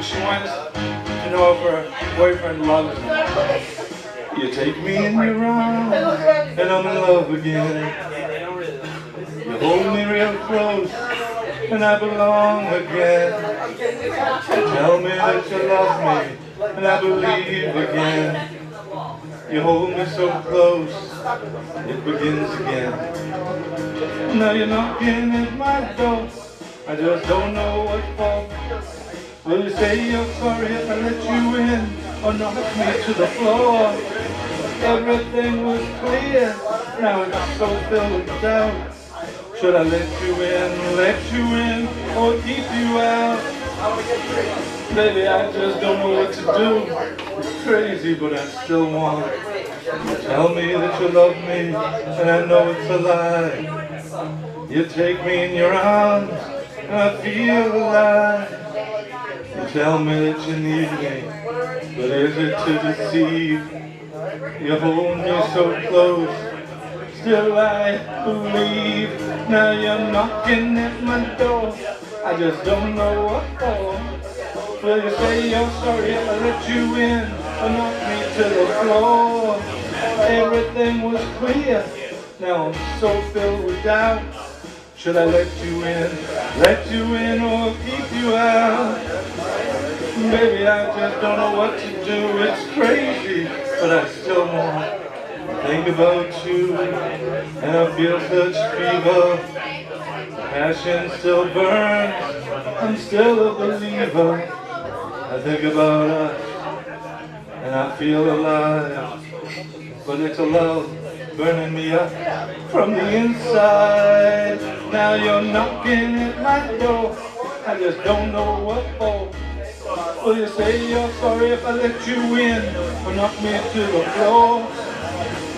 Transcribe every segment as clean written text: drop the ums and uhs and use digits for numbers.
she wants to know if her boyfriend loves her. You take me in your arms, and I'm in love again. You hold me real close, and I belong again. You tell me that you love me, and I believe again. You hold me so close, it begins again. Now you're knocking at my door, I just don't know what for. Will you say you're sorry if I let you in, or knock me to the floor? Everything was clear, now it's so filled with doubt. Should I let you in, or keep you out? Baby, I just don't know what to do. It's crazy, but I still want. Tell me that you love me, and I know it's a lie. You take me in your arms, and I feel alive. You tell me that you need me, but is it to deceive? You hold me so close, still I believe. Now you're knocking at my door, I just don't know what for. Will you say you're sorry if I let you in, or knock me to the floor? Everything was clear, now I'm so filled with doubt. Should I let you in, or keep you out? Baby, I just don't know what to do. It's crazy, but I still want. Think about you, and I feel such fever. Passion still burns, I'm still a believer. I think about us, and I feel alive. But it's a love burning me up from the inside. Now you're knocking at my door, I just don't know what for. Will you say you're sorry if I let you in, or knock me to the floor?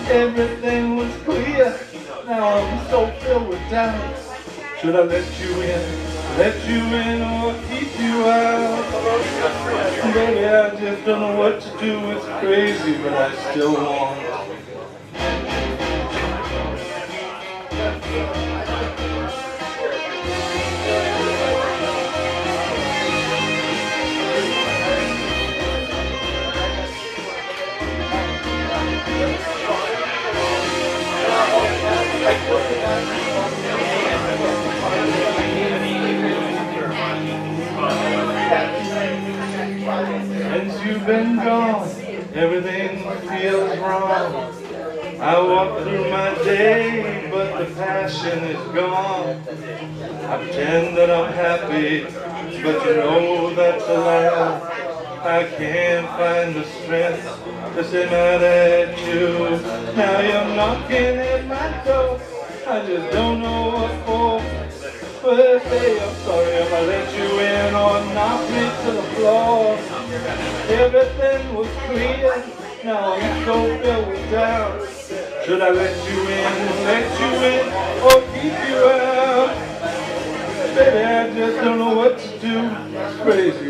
Everything was clear, now I'm so filled with doubt. Should I let you in, or keep you out? Baby, I just don't know what to do. It's crazy, but I still want. Since you've been gone, everything feels wrong. I walk through my day, but the passion is gone. I pretend that I'm happy, but you know that's a lie. I can't find the strength to say mad at you. Now you're knocking at my door, I just don't know what for. Well, say I'm sorry if I let you in, or knock me to the floor. Everything was clear, now I'm so filled with doubt. Should I let you in, or keep you out? Baby, I just don't know what to do. It's crazy.